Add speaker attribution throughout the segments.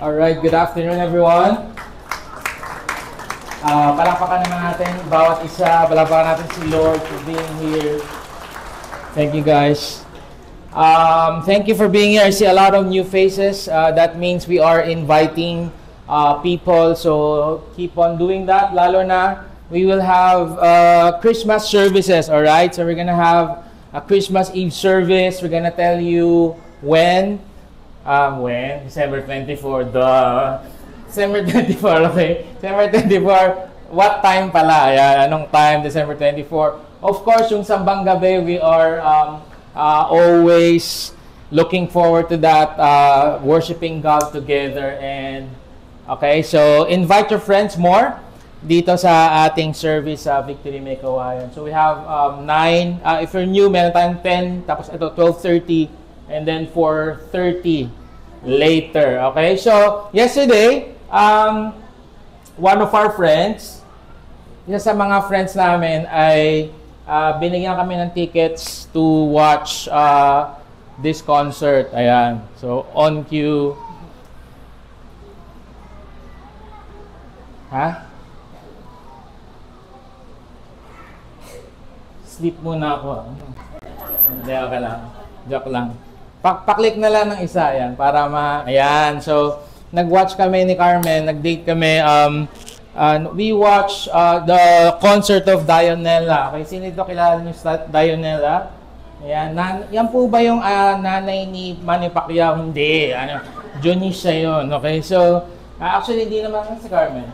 Speaker 1: Alright, good afternoon everyone. Palakpakan naman natin bawat isa. Palakpakan natin si Lord for being here. Thank you guys. Thank you for being here. I see a lot of new faces. That means we are inviting people. So keep on doing that. Lalo na, we will have Christmas services. Alright, so we're gonna have a Christmas Eve service. We're gonna tell you when? December 24. December 24, okay. December 24. What time pala? Ayan, anong time? December 24. Of course, yung Sambang Gabi, we are always looking forward to that, worshiping God together. And okay, so invite your friends more dito sa ating service sa Victory May Kawayan. So we have 9, if you're new, meron tayong 10, tapos ito 12:30. And then 4:30 later. Okay, so yesterday, one of our friends, isa sa mga friends namin ay binigyan kami ng tickets to watch this concert. Ayan, so on cue. Ha? Sleep muna ako. Hindi, okay lang. Joke lang. Paklik na lang ng isa, yan, para ayan, so, nag-watch kami ni Carmen, nag-date kami, we watch the concert of Dionella. Okay, sino ito kilala niyo sa Dionella? Ayan, yan po ba yung nanay ni Manny Pacquiao? Hindi, Junice siya yun, okay, so, actually, hindi naman si Carmen.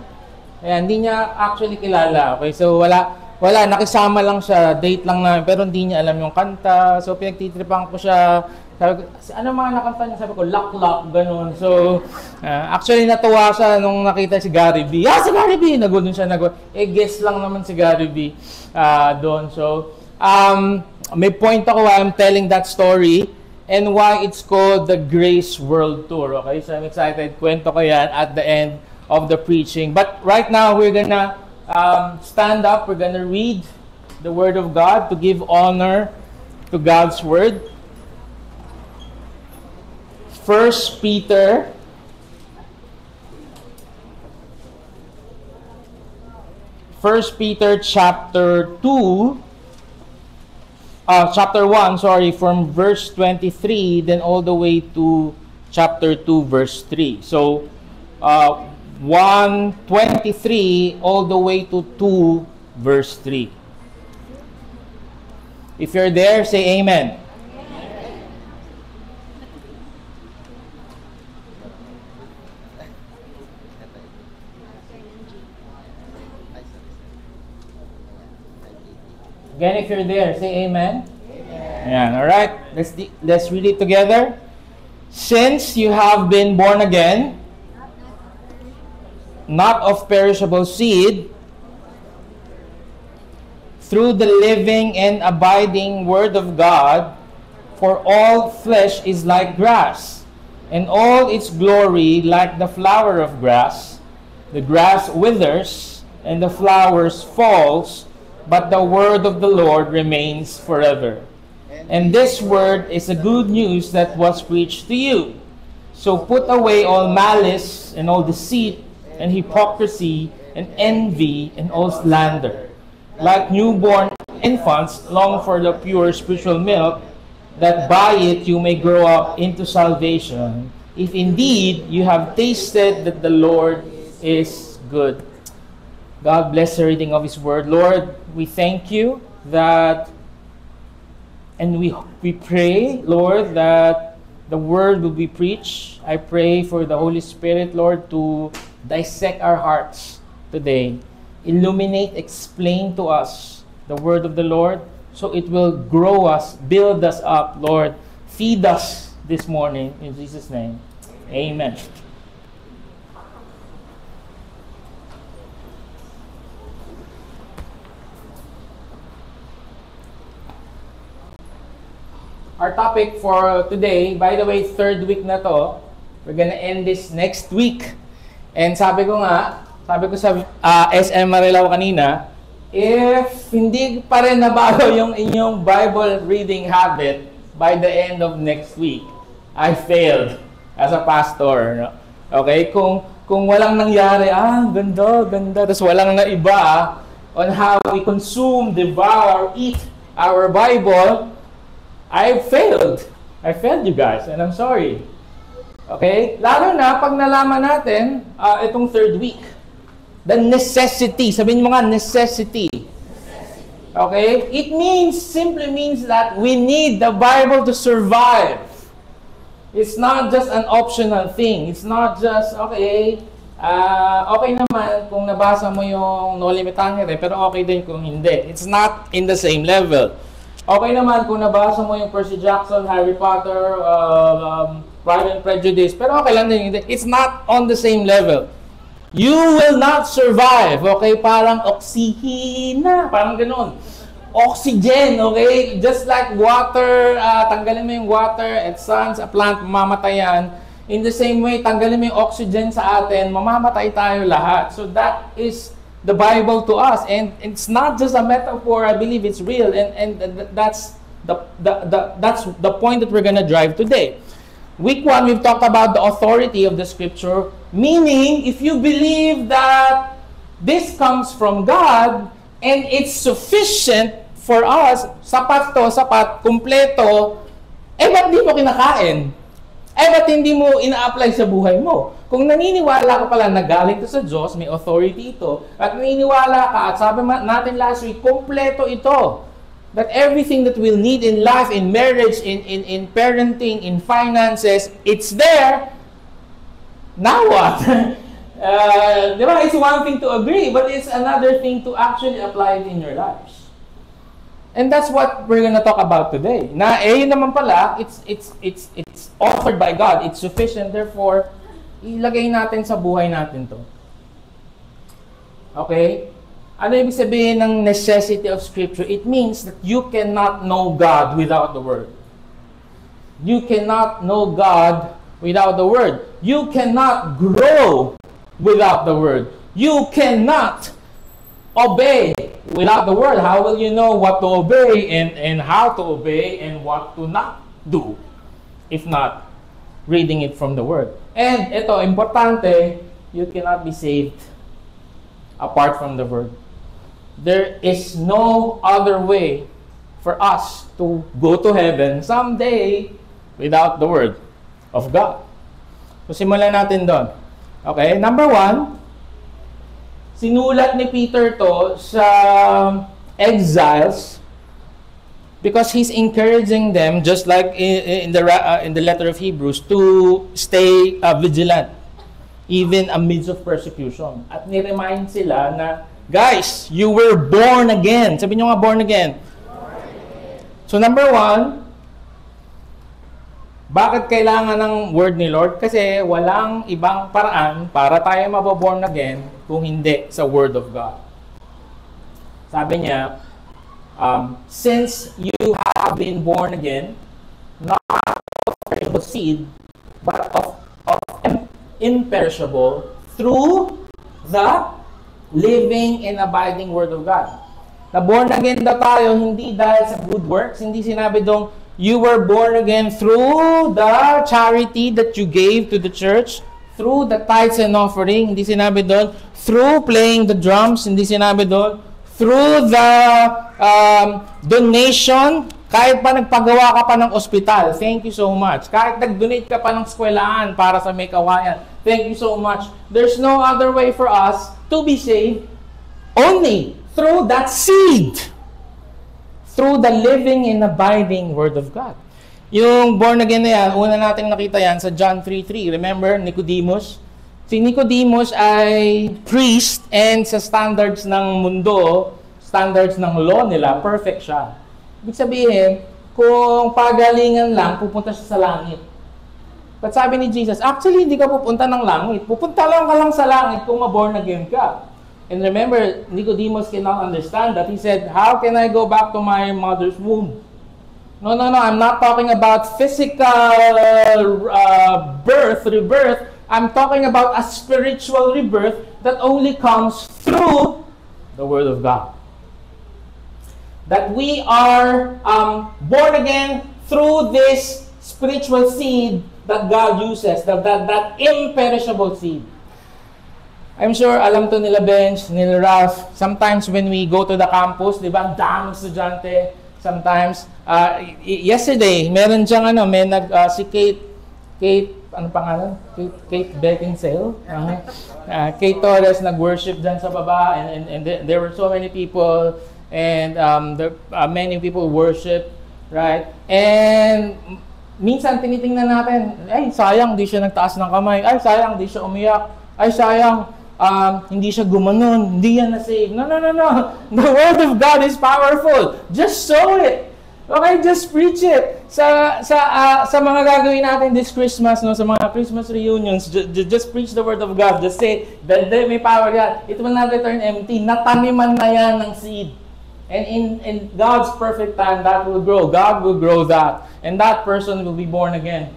Speaker 1: Ayan, hindi niya actually kilala, okay, so, wala, nakisama lang siya, date lang namin, pero hindi niya alam yung kanta, so, pinagtitripan ko siya. Sabi ko, ano mga nakanta niya? Sabi ko, Lock, ganun. So, actually natuwa siya nung nakita si Gary B. Si Gary B! Nagulun siya, guess lang naman si Gary B. Doon. So, may point ako why I'm telling that story and why it's called the Grace World Tour. Okay, so I'm excited. Kwento ko yan at the end of the preaching. But right now, we're gonna stand up. We're gonna read the Word of God to give honor to God's Word. 1 Peter chapter 1, from verse 23 then all the way to chapter 2 verse 3. So 1:23 all the way to 2 verse 3. If you're there, say amen. Again, if you're there, say amen. Amen. Ayan, all right. Let's read it together. Since you have been born again, not of perishable seed, through the living and abiding Word of God, for all flesh is like grass, and all its glory like the flower of grass. The grass withers, and the flowers falls, but the word of the Lord remains forever. And this word is the good news that was preached to you. So put away all malice and all deceit and hypocrisy and envy and all slander. Like newborn infants, long for the pure spiritual milk, that by it you may grow up into salvation, if indeed you have tasted that the Lord is good. God bless the reading of His Word. Lord, we thank you that, and we pray, Lord, that the Word will be preached. I pray for the Holy Spirit, Lord, to dissect our hearts today. Illuminate, explain to us the Word of the Lord, so it will grow us, build us up, Lord. Feed us this morning, in Jesus' name. Amen. Our topic for today, by the way, third week na to. We're gonna end this next week. And sabi ko sa SM Marilao kanina, if hindi pa rin nabago yung inyong Bible reading habit by the end of next week, I failed as a pastor. No? Okay? Kung walang nangyari, ganda, ganda, tapos walang naiba on how we consume, devour, eat our Bible, I failed. I failed you guys, and I'm sorry. Okay? Lalo na pag nalaman natin itong third week. The necessity. Sabihin mo nga, necessity. Okay? It simply means that we need the Bible to survive. It's not just an optional thing. It's not just, okay naman kung nabasa mo yung No Limit Tangere, pero okay din kung hindi. It's not in the same level. Okay naman kung nabasa mo yung Percy Jackson, Harry Potter, Pride and Prejudice, pero okay lang din. It's not on the same level. You will not survive, okay? Parang oksihina, parang ganun. Oxygen, okay? Just like water, tanggalin mo yung water at sun sa plant, mamamatayan. In the same way, tanggalin mo yung oxygen sa atin, mamamatay tayo lahat. So that is the Bible to us. And it's not just a metaphor, I believe it's real. And that's the point that we're gonna drive today. Week 1, we've talked about the authority of the Scripture. Meaning, if you believe that this comes from God, and it's sufficient for us, sapat, kumpleto, ba't di mo kinakain? Ba't hindi mo ina-apply sa buhay mo? Kung naniniwala ka pala na galing to sa Diyos, may authority ito, at naniniwala ka, at sabi natin last week, kumpleto ito. That everything that we'll need in life, in marriage, in parenting, in finances, it's there. Now what? It's one thing to agree, but it's another thing to actually apply it in your lives. And that's what we're gonna talk about today. Na yun naman pala, it's offered by God. It's sufficient. Therefore, ilagay natin sa buhay natin to. Okay? Ano ibig sabihin ng necessity of Scripture? It means that you cannot know God without the Word. You cannot know God without the Word. You cannot grow without the Word. You cannot obey without the Word. How will you know what to obey and how to obey and what to not do if not reading it from the Word? And ito, importante, you cannot be saved apart from the Word. There is no other way for us to go to heaven someday without the Word of God. So simulan natin doon. Okay, number 1, sinulat ni Peter to sa exiles because he's encouraging them, just like in the letter of Hebrews, to stay vigilant even amidst of persecution. At ni-remind sila na, guys, you were born again. Sabi nyo nga, born again. So number 1, bakit kailangan ng word ni Lord? Kasi walang ibang paraan para tayo mababorn again kung hindi sa word of God. Sabi niya, since you have been born again, not of perishable seed, but of imperishable, through the living and abiding word of God. Na born again na tayo, hindi dahil sa good works, hindi sinabi dong, you were born again through the charity that you gave to the church, through the tithes and offering, hindi sinabi doon, through playing the drums, hindi sinabi doon, through the donation, kahit pa nagpagawa ka pa ng ospital, thank you so much. Kahit nag-donate ka pa ng eskwelahan para sa may kawayan, thank you so much. There's no other way for us to be saved only through that seed. Through the living and abiding Word of God. Yung born again na yan, una nating nakita yan sa John 3:3. Remember, Nicodemus? Si Nicodemus ay priest and sa standards ng mundo, standards ng law nila, perfect siya. Ibig sabihin, kung pagalingan lang, pupunta siya sa langit. But sabi ni Jesus, actually, hindi ka pupunta ng langit. Pupunta lang ka lang sa langit kung ma-born again ka. And remember, Nicodemus cannot understand that. He said, how can I go back to my mother's womb? No, I'm not talking about physical rebirth. I'm talking about a spiritual rebirth that only comes through the Word of God. That we are born again through this spiritual seed that God uses, that imperishable seed. I'm sure alam to nila Benj, nila Ralph. Sometimes when we go to the campus, di ba, ang daming estudyante. Sometimes, yesterday, meron diyang si Kate, ano pangalan? Kate Beckinsale. Kate Torres nag-worship dyan sa baba, and there were so many people, and many people worship, right? And minsan tinitingnan natin, ay sayang di siya nagtaas ng kamay, ay sayang di siya umiyak, ay sayang hindi siya gumanon, hindi yan na-save. No. The Word of God is powerful. Just show it. Okay, just preach it. Sa mga gagawin natin this Christmas, no, sa mga Christmas reunions, just preach the Word of God. Just say, may power yan. It will not return empty. Nataniman na yan ng seed. And in God's perfect time, that will grow. God will grow that. And that person will be born again.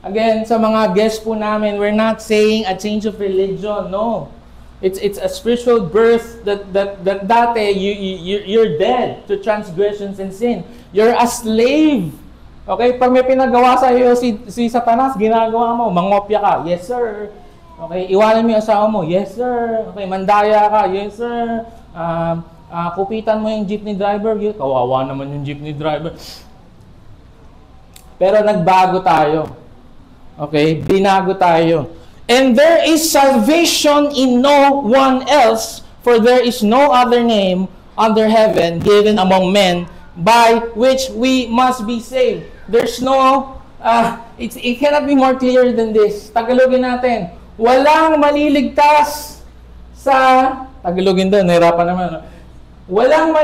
Speaker 1: Again, sa mga guests po namin, we're not saying a change of religion. No. It's a spiritual birth that dati you're dead to transgressions and sin. You're a slave. Okay? Pag may pinagawa sa iyo si Satanas, ginagawa mo, mangopya ka. Yes, sir. Okay? Iwanan mo yung asawa mo. Yes, sir. Okay? Mandaya ka. Yes, sir. Kupitan mo yung jeepney driver. Kawawa naman yung jeepney driver. Pero nagbago tayo. Okay? Binago tayo. And there is salvation in no one else, for there is no other name under heaven given among men by which we must be saved. There's no, it cannot be more clear than this. Tagalogin natin. Walang maliligtas sa, Tagalogin doon, nahirapan naman. Walang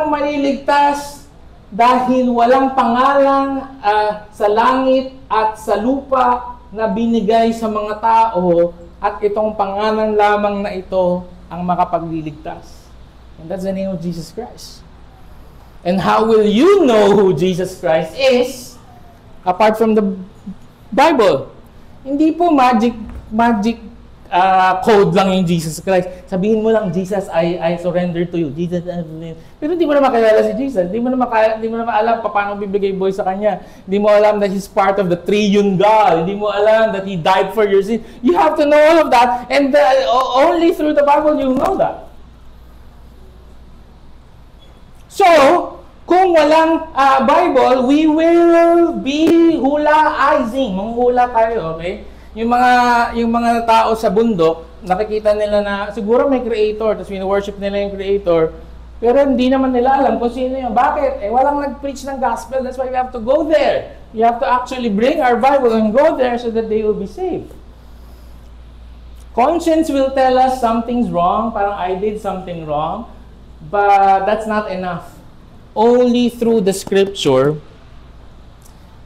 Speaker 1: maliligtas dahil walang pangalan sa langit at sa lupa na binigay sa mga tao, at itong pangalan lamang na ito ang makapagliligtas. And that's the name of Jesus Christ. And how will you know who Jesus Christ is apart from the Bible? Hindi po magic code lang yung Jesus Christ. Sabihin mo lang, Jesus, I surrender to you. Jesus, pero hindi mo na makilala si Jesus. Hindi mo na alam paano bibigay buhay sa Kanya. Hindi mo alam that He's part of the triune God. Hindi mo alam that He died for your sin. You have to know all of that, and only through the Bible you know that. So, kung walang Bible, we will be hulaizing. Manghula tayo, okay? Yung mga tao sa bundok, nakikita nila na siguro may creator, tapos worship nila yung creator, pero hindi naman nila alam kung sino yun. Bakit? Walang nag-preach ng gospel. That's why we have to go there. We have to actually bring our Bible and go there so that they will be saved. Conscience will tell us something's wrong, parang I did something wrong, but that's not enough. Only through the Scripture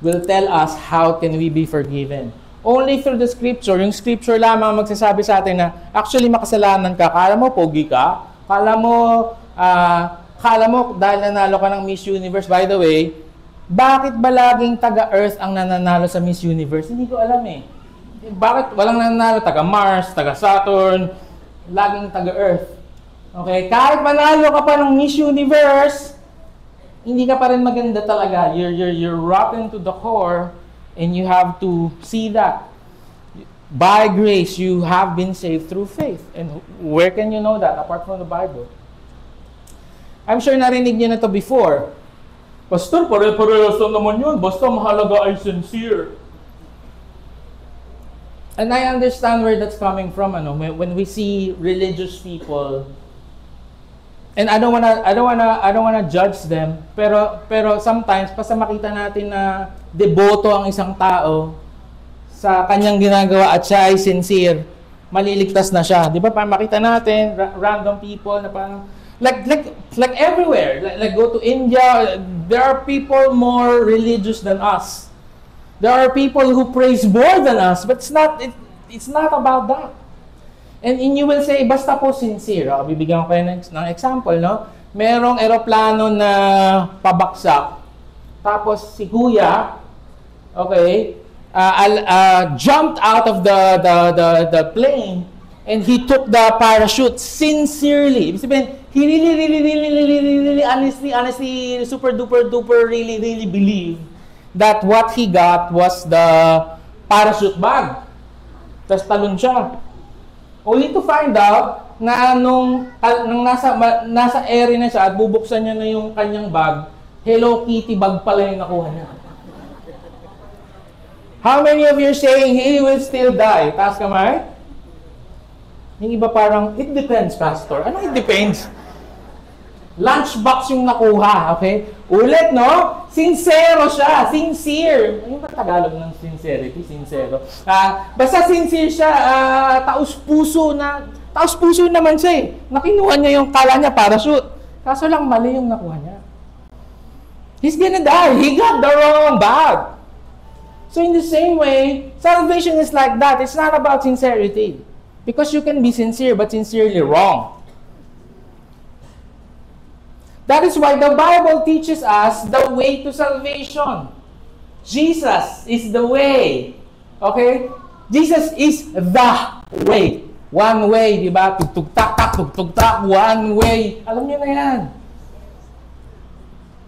Speaker 1: will tell us how can we be forgiven. Only through the Scripture, yung Scripture lamang magsasabi sa atin na actually makasalanan ka, kala mo pogi ka, kala mo dahil nanalo ka ng Miss Universe. By the way, bakit ba laging taga-Earth ang nananalo sa Miss Universe? Hindi ko alam eh. Bakit walang nananalo? Taga-Mars, taga-Saturn, laging taga-Earth. Okay? Kahit manalo ka pa ng Miss Universe, hindi ka pa rin maganda talaga. You're rotten to the core. And you have to see that. By grace, you have been saved through faith. And where can you know that apart from the Bible? I'm sure narinig niyo na to before. Pastor, pare-parehas naman yun. Basta mahalaga ay sincere. And I understand where that's coming from. When we see religious people, and I don't wanna judge them, pero sometimes basta makita natin na deboto ang isang tao sa kanyang ginagawa at siya ay sincere, maliligtas na siya. Di ba? Parang makita natin random people na parang like everywhere. Like go to India, there are people more religious than us. There are people who praise more than us, but it's not about that. And you will say, basta po sincere. Bibigyan ko kayo ng example, no? Merong eroplano na pabaksak. Tapos si Kuya, okay, jumped out of the plane and he took the parachute sincerely. Ibig sabihin, he really honestly, super duper really believed that what he got was the parachute bag. Tapos talon siya. Only to find out na nung nasa area na siya at bubuksan niya na yung kanyang bag, Hello Kitty bag pala yung nakuha niya. How many of you are saying he will still die? Taas kamay? Yung iba parang, it depends, Pastor. Ano it depends? Lunchbox yung nakuha, okay? Ulit, no? Sincero siya. Sincere. Ano ba Tagalog ng sincerity? Sincero. Basta sincere siya. Taus-puso naman siya eh. Nakinuha niya yung kala niya parachute. Kaso lang mali yung nakuha niya. He's gonna die. He got the wrong bag. So in the same way, salvation is like that. It's not about sincerity. Because you can be sincere but sincerely wrong. That is why the Bible teaches us the way to salvation. Jesus is the way. Okay? Jesus is the way. One way, di ba? Tugtug-tak, one way. Alam niyo na yan.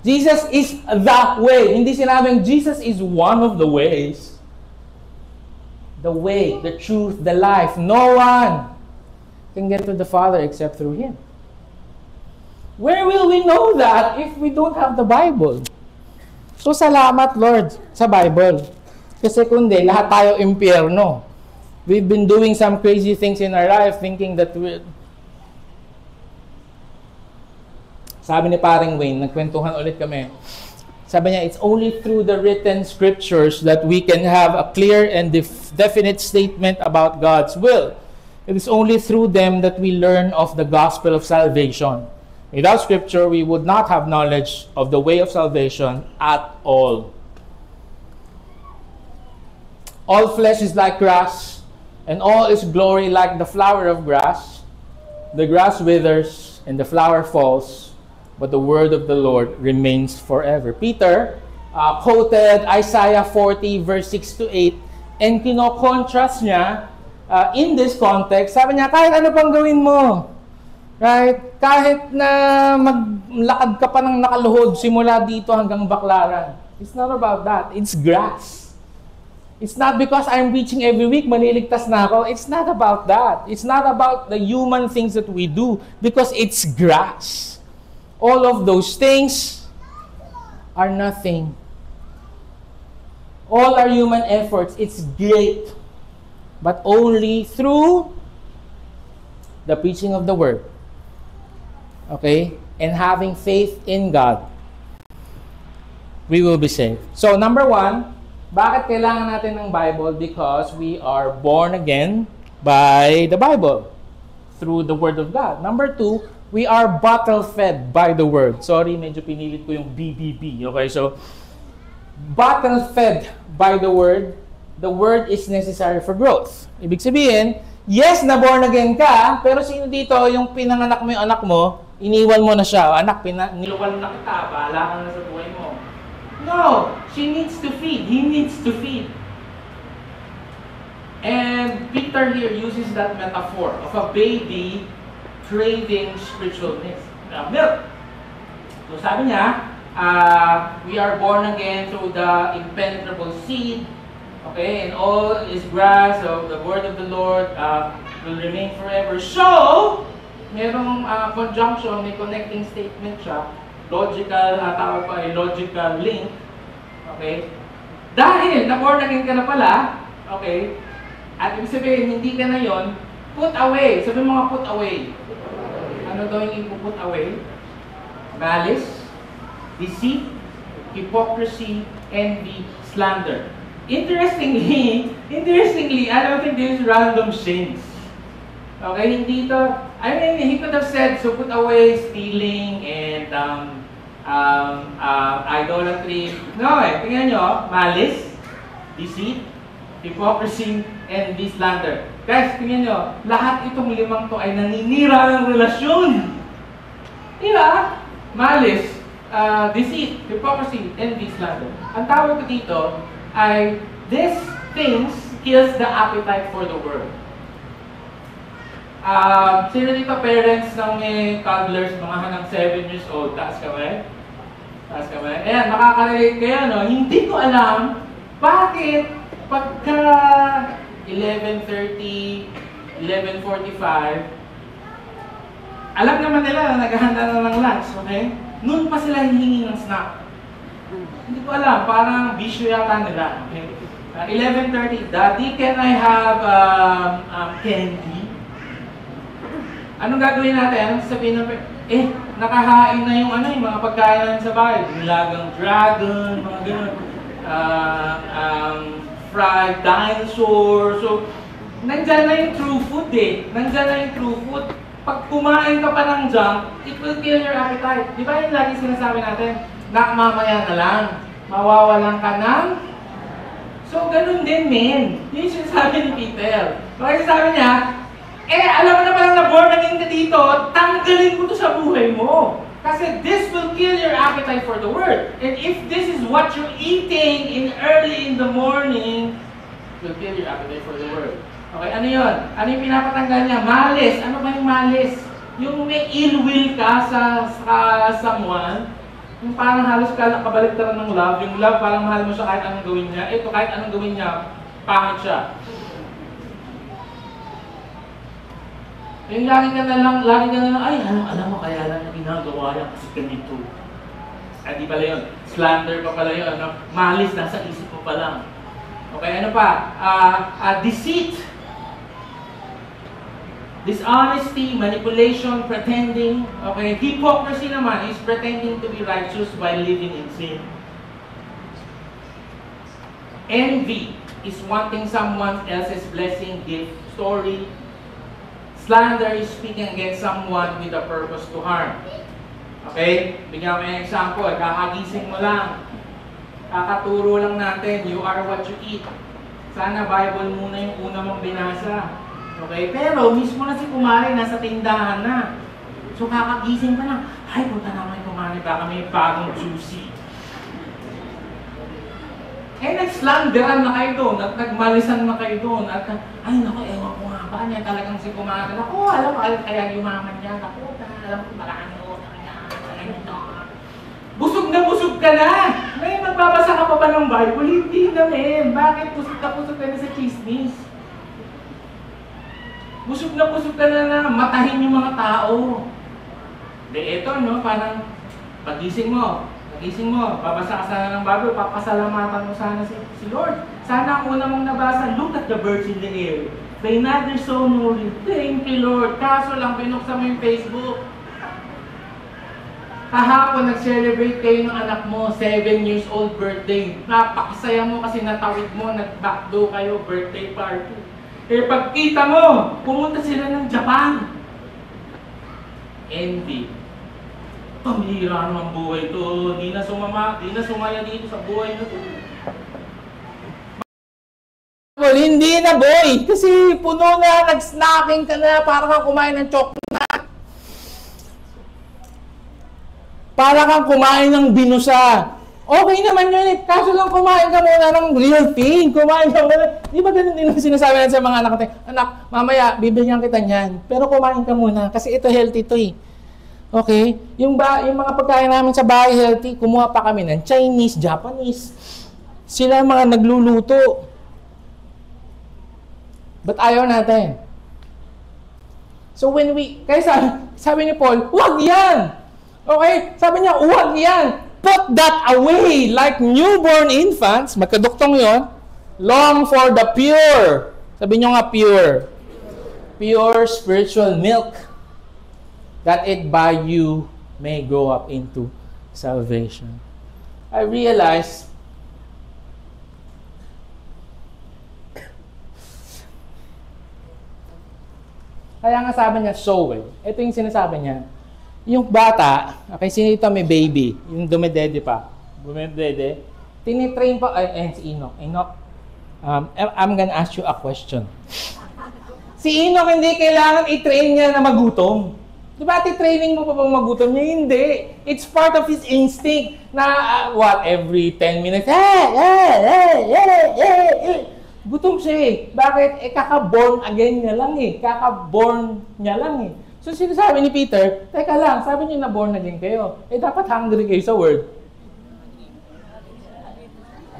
Speaker 1: Jesus is the way. Hindi sinabing Jesus is one of the ways. The way, the truth, the life. No one can get to the Father except through Him. Where will we know that if we don't have the Bible? So, salamat, Lord, sa Bible. Kasi kundi, lahat tayo impyerno. We've been doing some crazy things in our life thinking that sabi ni paring Wayne, nagkwentuhan ulit kami. Sabi niya, it's only through the written scriptures that we can have a clear and definite statement about God's will. It is only through them that we learn of the gospel of salvation. Without scripture, we would not have knowledge of the way of salvation at all. All flesh is like grass, and all its glory like the flower of grass. The grass withers, and the flower falls, but the word of the Lord remains forever. Peter quoted Isaiah 40 verse 6 to 8, and kino-contrast niya in this context. Sabi niya, kahit ano pang gawin mo, right? Kahit na maglakad ka pa ng nakaluhod simula dito hanggang Baclaran. It's not about that. It's grass. It's not because I'm preaching every week, maliligtas na ako. It's not about that. It's not about the human things that we do because it's grass. All of those things are nothing. All our human efforts, it's great. But only through the preaching of the Word. Okay? And having faith in God, we will be saved. So, number one, bakit kailangan natin ng Bible? Because we are born again by the Bible, through the Word of God. Number two, we are bottle-fed by the Word. Sorry, medyo pinilit ko yung BBB. Okay, so, bottle-fed by the Word is necessary for growth. Ibig sabihin, yes, na born again ka, pero sino dito, yung pinanganak mo yung anak mo, iniwan mo na siya. Anak, niluwal na kita, bahala ka na sa buhay mo. No, she needs to feed. He needs to feed. And Peter here uses that metaphor of a baby craving spiritual milk. So sabi niya, we are born again through the impenetrable seed. Okay, and all is grass of the word of the Lord will remain forever. So, merong conjunction, may connecting statement siya. Logical, tawag pa ay logical link. Okay? Dahil na-born again ka na pala, okay, at ibig sabihin, hindi ka na yon, put away. Sabi mga put away. Ano daw yung put away? Malice, deceit, hypocrisy, envy, slander. Interestingly, I don't think this is random sins. Okay, hindi ito, I mean, he could have said, so put away stealing and idolatry. No tingnan nyo, malice, deceit, hypocrisy, and slander. Guys, tingnan nyo, lahat itong limang to ay naninira ng relasyon. Diba? Malice, deceit, hypocrisy, and slander. Ang tawag ko dito ay, these things kills the appetite for the world. Sino dito parents ng may toddlers, mga hanang 7 years old, taas kami? Taas kamay. Ayan, makaka-relate kayo, no? Hindi ko alam bakit pagka 11:30, 11:45, alam naman nila na naghahanda na ng lunch, okay? Noon pa sila hihingi ng snack. Hindi ko alam, parang bisyo yata nila, okay? 11:30, Daddy, can I have candy? Anong gagawin natin? Anong sabihin natin? Nakahain na yung yung mga pagkain natin sa bahay. Nilagang dragon, mga ganun. Fried dinosaur. So, nandyan na yung true food Nandyan na yung true food. Pag kumain ka pa ng junk, it will kill your appetite. Di ba yung lagi sinasabi natin? Na mamaya na lang. Mawawalan ka ng... So, ganun din, men. Yun yung sinasabi ni Peter. Kaya sabi niya, alam mo na palang na-born again ka dito, tanggalin ko to sa buhay mo. Kasi this will kill your appetite for the word. And if this is what you're eating early in the morning, it will kill your appetite for the word. Okay, ano yun? Ano yung pinapatanggal niya? Malis. Ano ba yung malis? Yung may ill will ka sa someone, yung parang halos ka nakabaligtaran ng love. Yung love, parang mahal mo siya kahit anong gawin niya. Ito, kahit anong gawin niya, pangit siya. Yung lagi ka na lang, ay, alam mo, kaya lang na ginagawa yan kasi ganito. Di pala yun. Slander pa pala yun. No? Malis, nasa isip mo pa lang. Okay, ano pa? Deceit. Dishonesty, manipulation, pretending. Okay, hypocrisy naman is pretending to be righteous while living in sin. Envy is wanting someone else's blessing, gift, story. Slander is speaking against someone with a purpose to harm. Okay? Bigyan ko ng example. Kakagising mo lang. Kakaturo lang natin, you are what you eat. Sana Bible muna yung una mong binasa. Okay? Pero mismo na si kumari, nasa tindahan na. So kakagising pa lang, ay, punta naman yung kumari, baka may bagong juicy. Nagslanderan na kayo doon, at nagmalisan na kayo doon, at ay, naku, ewan ko nga ba niya talagang si kumari. Naku, alam ko, kaya yumaman niya, naku, alam ko, marami ko, busog ka na! Ngayon, magbabasa ka pa ba ng Bible? Hindi na, men. Bakit busog ka na sa chismis? Busog ka na matahin yung mga tao. Eto, no? Parang pagising mo, babasa ka sana ng Bible, papasalamatan mo sana si Lord. Sana ang una mong nabasa, look at the birds in the air. They neither sow nor reap. Thank you, Lord. Kaso lang, pinuksan mo yung Facebook. Kahapon, nag-celebrate kayo ng anak mo, 7 years old birthday. Napakasaya mo kasi natawid mo, nag-backdo kayo, birthday party. Pagkita mo, pumunta sila ng Japan. Envy. Pamihira naman buhay to. Di na sumaya dito sa buhay na to. Hindi na, boy! Kasi puno na, nag-snacking ka na, para kang kumain ng chocolate. Para kang kumain ng binusa. Okay naman yun eh. Kaso lang kumain ka muna ng real thing. Kumain ka muna. Di ba ganun din ang sinasabi natin sa mga anak natin? Anak, mamaya, bibigyan kita niyan. Pero kumain ka muna. Kasi ito healthy to eh. Okay? Yung mga pagkain namin sa bahay healthy, kumuha pa kami ng Chinese, Japanese. Sila mga nagluluto. Ba't ayaw natin? So when kaya sabi ni Paul, huwag yan! Okay? Sabi niya, huwag yan. Put that away like newborn infants. Magkaduktong yon. Long for the pure. Sabi niyo nga pure. Pure spiritual milk. That it by you may grow up into salvation. I realize kaya nga sabi niya, sow eh. Ito yung sinasabi niya. Yung bata, okay, sino ito may baby, yung dumedede pa, tinitrain pa, si Enoch. Enoch, I'm gonna ask you a question. Si Enoch, hindi kailangan i-train niya na magutom. Di ba, training mo pa bang magutom niya? Hindi. It's part of his instinct na, every 10 minutes, gutom siya eh. Bakit? Kaka-born again niya lang eh. Kaka-born niya lang eh. So, sinasabi ni Peter, teka lang, sabi niyo na born again kayo. Dapat hungry kayo sa word.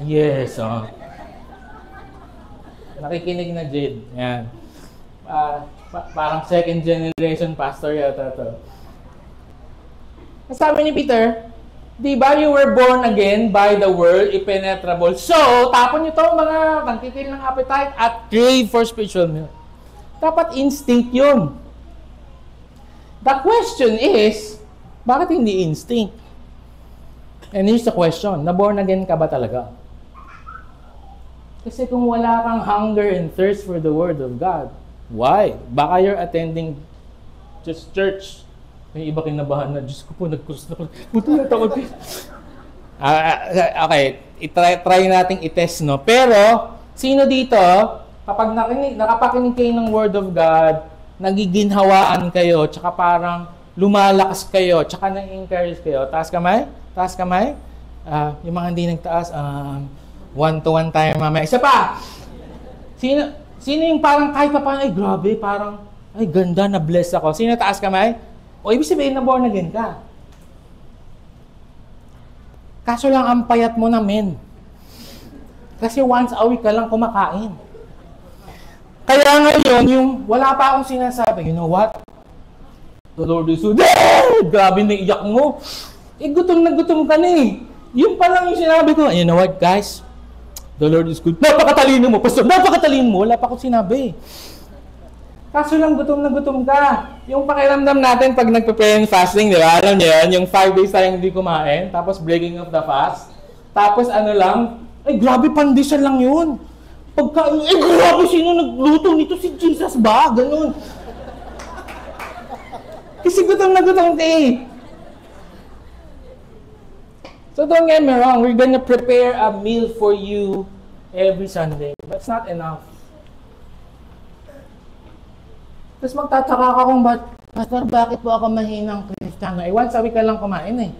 Speaker 1: Yes, oh. Nakikinig na Jade. Yan. Parang second generation pastor yata to. Sabi ni Peter, di ba you were born again by the word, impenetrable. So, tapon nyo to mga nagtitil ng appetite at crave for spiritual milk. Dapat instinct yun. The question is, bakit hindi instinct? And here's the question, na-born again ka ba talaga? Kasi kung wala kang hunger and thirst for the Word of God, why? Baka you're attending just church. May iba kinabahan na, Diyos ko po, nag-cross na ko. Buto na takot. Okay, try nating i-test, no? Pero, sino dito, kapag nakapakinig kayo ng Word of God, nagiginhawaan kayo, tsaka parang lumalakas kayo, tsaka na-encourage kayo. Taas kamay? Taas kamay? Yung mga hindi nagtaas, one-to-one tayo mamaya. Isa pa! Sino yung parang kahit pa paano, ay grabe, parang, ay ganda, na-bless ako. Sino taas kamay? O ibig sabihin na born again ka. Kaso lang ang payat mo na, men. Kasi once a week ka lang kumakain. Kaya ngayon, yung wala pa akong sinasabi, you know what? The Lord is so, grabe na iyak mo. Gutom na gutom ka na eh. Yung pa lang yung sinabi ko, you know what guys? The Lord is good. Napakatalino mo, pastor. Napakatalino mo. Wala pa akong sinabi. Kaso lang gutom na gutom ka. Yung pakiramdam natin pag nagpe-prayer and fasting, di ba? Alam niyo yan, yung 5 days tayong hindi kumain, tapos breaking of the fast. Tapos ano lang, ay grabe, pandesal lang yun. Pagkain, ay grabe, sino nagluto nito? Si Jesus ba? Ganun. Kasi gutom na gutom ka eh. So don't get me wrong, we're gonna prepare a meal for you every Sunday. But it's not enough. Tapos magtataka ka kung Pastor, bakit po ako mahinang Kristiyano? Once a week ka lang kumain eh.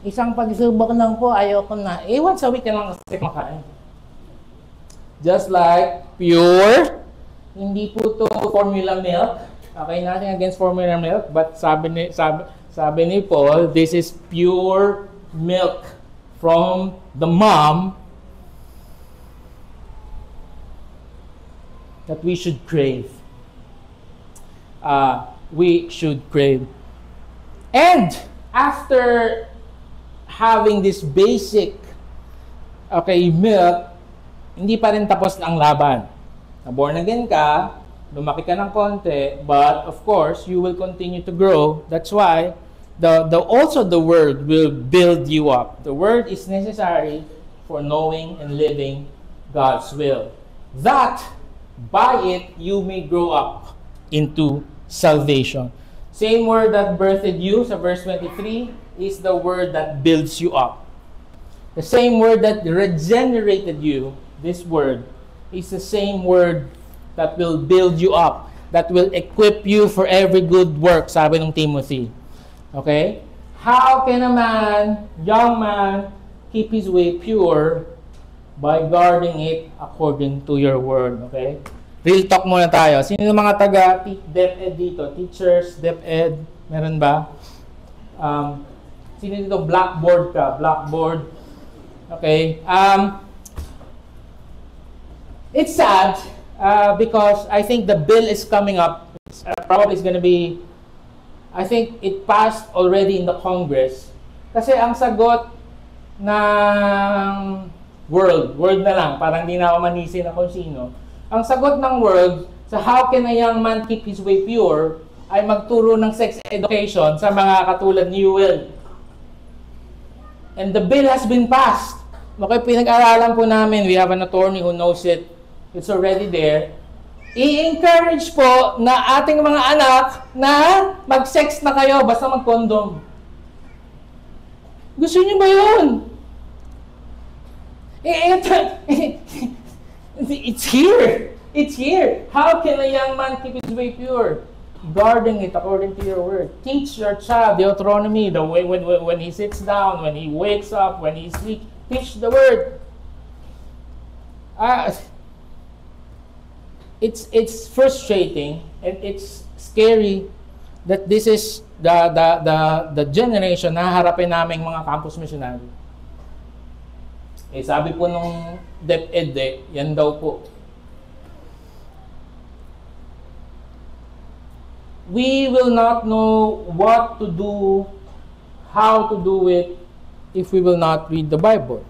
Speaker 1: Isang pagsubok lang po, ayoko na. Once a week ka lang kasi kumakain. Just like pure, hindi po to formula milk. Okay, nothing against formula milk, but sabi ni Paul, this is pure milk from the mom that we should crave. We should crave. And after having this basic milk, hindi pa rin tapos ang laban. Na-born again ka, lumaki ka ng konti, but of course, you will continue to grow. That's why also the Word will build you up. The Word is necessary for knowing and living God's will. That, by it, you may grow up into salvation. Same word that birthed you, sa verse 23, is the word that builds you up. The same word that regenerated you, this word, is the same word that will build you up, that will equip you for every good work, sabi ng Timothy. Okay? How can a young man, keep his way pure by guarding it according to your word? Okay? Real talk muna tayo. Sino yung mga taga DepEd dito? Teachers, DepEd, meron ba? Sino dito? Blackboard ka? Blackboard. Okay. It's sad because I think the bill is coming up. Probably it's gonna be, I think it passed already in the Congress. Kasi ang sagot ng world na lang, parang hindi na ako manisin na kung sino. Ang sagot ng world sa how can a young man keep his way pure ay magturo ng sex education sa mga katulad ni Will. And the bill has been passed. Okay, pinag-aralan po namin. We have an attorney who knows it. It's already there. I-encourage po na ating mga anak na mag-sex na kayo basta mag-condom. Gusto niyo ba yun? It's here. It's here. How can a young man keep his way pure? Guarding it according to your word. Teach your child the autonomy, the way when he sits down, when he wakes up, when he sleeps. Teach the word. It's frustrating and it's scary that this is the generation na harapin naming mga campus missionary. Eh, sabi po nung DepEd, yan daw po. We will not know what to do, how to do it, if we will not read the Bible.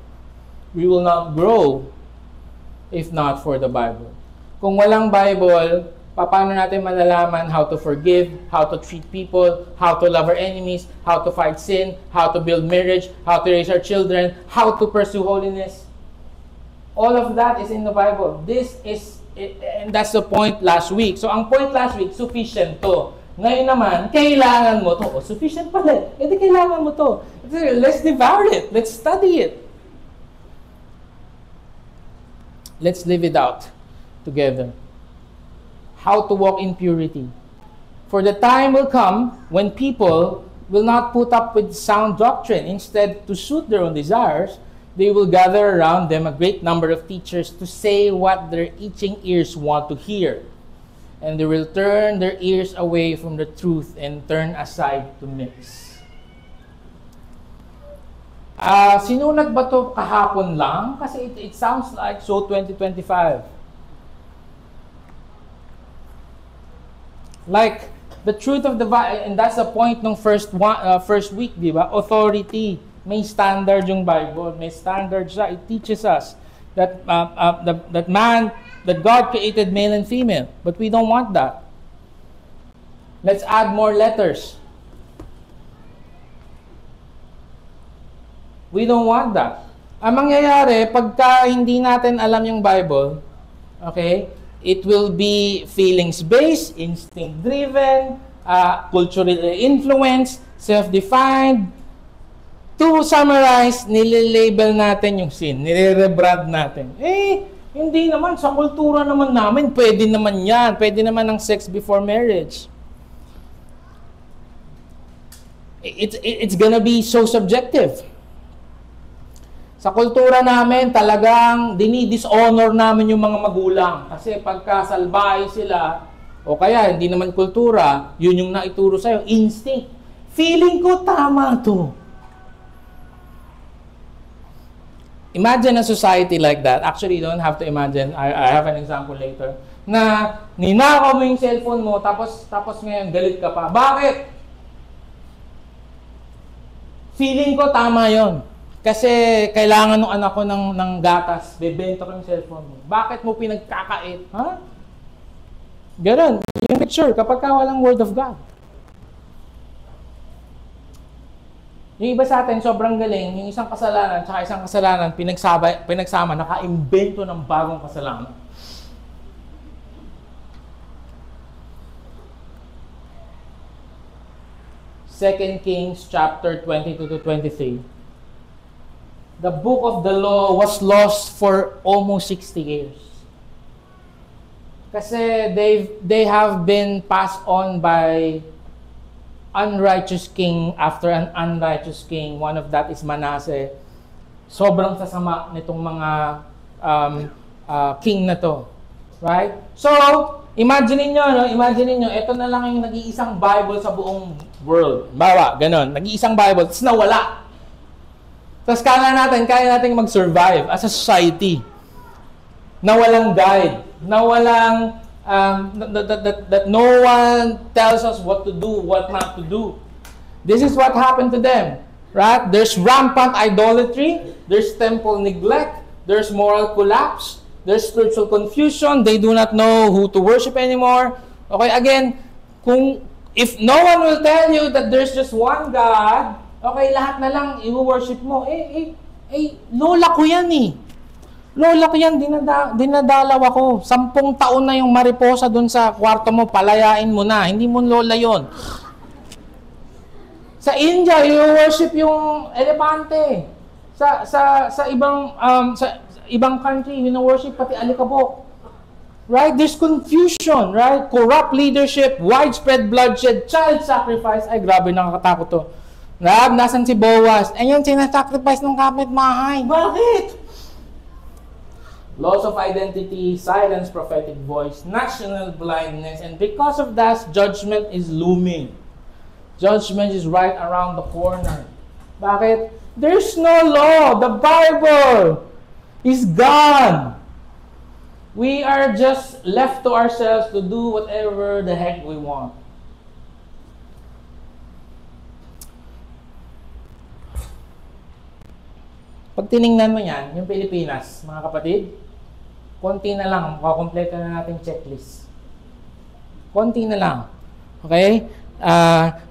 Speaker 1: We will not grow if not for the Bible. Kung walang Bible, paano natin malalaman how to forgive, how to treat people, how to love our enemies, how to fight sin, how to build marriage, how to raise our children, how to pursue holiness? All of that is in the Bible. And that's the point last week. So, ang point last week, sufficient to. Ngayon naman, kailangan mo to. Oh, sufficient pala. Di kailangan mo to. Let's devour it. Let's study it. Let's live it out together. How to walk in purity. For the time will come when people will not put up with sound doctrine. Instead, to suit their own desires, they will gather around them a great number of teachers to say what their itching ears want to hear. And they will turn their ears away from the truth and turn aside to myths. Sinulat ba to kahapon lang? Kasi it sounds like so 2025. Like, the truth of the Bible, and that's the point ng first week, di ba? Authority. May standard yung Bible. May standard siya. It teaches us that that God created male and female. But we don't want that. Let's add more letters. We don't want that. Ang mangyayari, pagka hindi natin alam yung Bible, okay, it will be feelings-based, instinct-driven, culturally influenced, self-defined. To summarize, nililabel natin yung sin, nire-rebrand natin. Eh, hindi naman, sa kultura naman namin, pwede naman yan. Pwede naman ng sex before marriage. It's gonna be so subjective. Sa kultura namin, talagang dinidishonor namin yung mga magulang. Kasi pagka salbahe sila, o kaya hindi naman kultura, yun yung naituro sa'yo, instinct. Feeling ko tama to. Imagine a society like that. Actually, you don't have to imagine. I have an example later. Na ninakaw mo yung cellphone mo, tapos ngayon galit ka pa. Bakit? Feeling ko tama yon. Kasi kailangan ng anak ko ng gatas. Bebenta ko yung cellphone mo. Bakit mo pinagkakait? Ha? Ganun. Yung picture, kapag walang Word of God. Yung iba sa atin, sobrang galing. Yung isang kasalanan, tsaka isang kasalanan, pinagsama, naka-imbento ng bagong kasalanan. Second Kings chapter 22 to 23. The book of the law was lost for almost 60 years. Kasi they have been passed on by unrighteous king after an unrighteous king. One of that is Manasseh. Sobrang sasama nitong mga king na to. Right? So, imagine niyo, ito na lang yung nag-iisang Bible sa buong world. Bawa, ganun. Nag-iisang Bible, tapos nawala. Tapos kaya natin mag-survive as a society. Na walang guide. Na walang that no one tells us what to do, what not to do. This is what happened to them, right? There's rampant idolatry, there's temple neglect, there's moral collapse, there's spiritual confusion, they do not know who to worship anymore. Okay, again, if no one will tell you that there's just one God, okay, lahat na lang i-worship mo, lola ko yan eh. Lola ko yan, dinadalaw ako. 10 taon na yung mariposa dun sa kwarto mo, palayain mo na. Hindi mo lola yon. Sa India, you-worship yung elepante. Sa ibang country, you-worship pati alikabok. Right? There's confusion, right? Corrupt leadership, widespread bloodshed, child sacrifice. Ay, grabe, nakakatakot to. Nasan si Boaz? Ayun, sinasacrifice ng kapitbahay. Bakit? Loss of identity, silence, prophetic voice, national blindness, and because of that, judgment is looming. Judgment is right around the corner. Bakit? There's no law. The Bible. He's gone. We are just left to ourselves to do whatever the heck we want. Pag tiningnan mo yan, yung Pilipinas, mga kapatid, konti na lang, makakompleto na natin checklist. Konti na lang. Okay?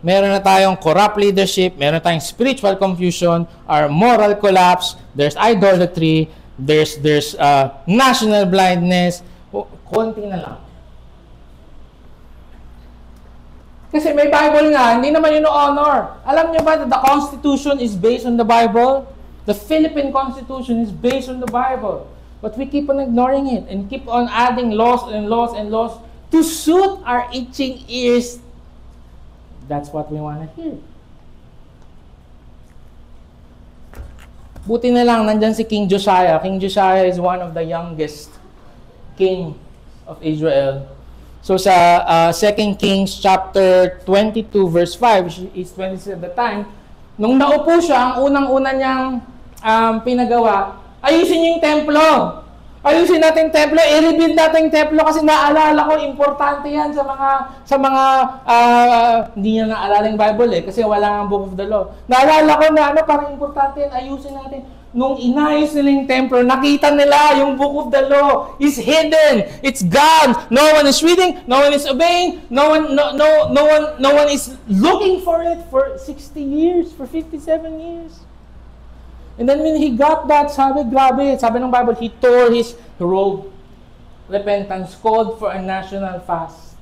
Speaker 1: Meron na tayong corrupt leadership, meron tayong spiritual confusion, our moral collapse, there's idolatry, there's national blindness. Konti na lang. Kasi may Bible nga, hindi naman yun honor. Alam niyo ba that the Constitution is based on the Bible? The Philippine Constitution is based on the Bible. But we keep on ignoring it and keep on adding laws and laws and laws to suit our itching ears. That's what we want to hear. Buti na lang, nandyan si King Josiah. King Josiah is one of the youngest king of Israel. So sa 2 Kings chapter 22 verse 5, which is 26 at the time, nung naupo siya, ang unang-una niyang pinagawa, ayusin niyo yung templo. Ayusin natin yung templo, i-rebuild natin yung templo kasi naalala ko, importante yan sa mga hindi niya naalala yung Bible kasi wala nga Book of the Law. Naalala ko na parang importante yan, ayusin natin. Nung inayos nila yung templo, nakita nila yung Book of the Law is hidden. It's gone. No one is reading, no one is obeying, no one is looking for it for 60 years, for 57 years. And then when he got that, sabi, grabe, sabi ng Bible, he tore his robe. Repentance, called for a national fast.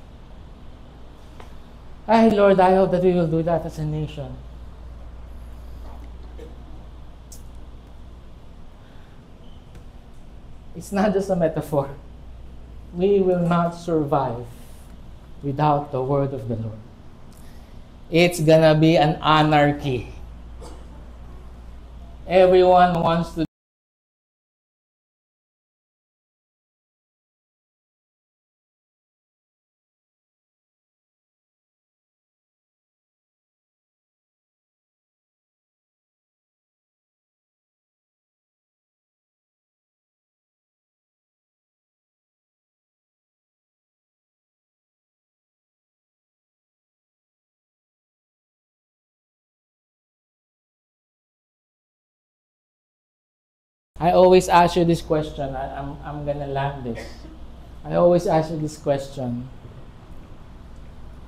Speaker 1: Ay, Lord, I hope that we will do that as a nation. It's not just a metaphor. We will not survive without the word of the Lord. It's gonna be an anarchy. Everyone wants to I always ask you this question. I'm gonna land this. I always ask you this question.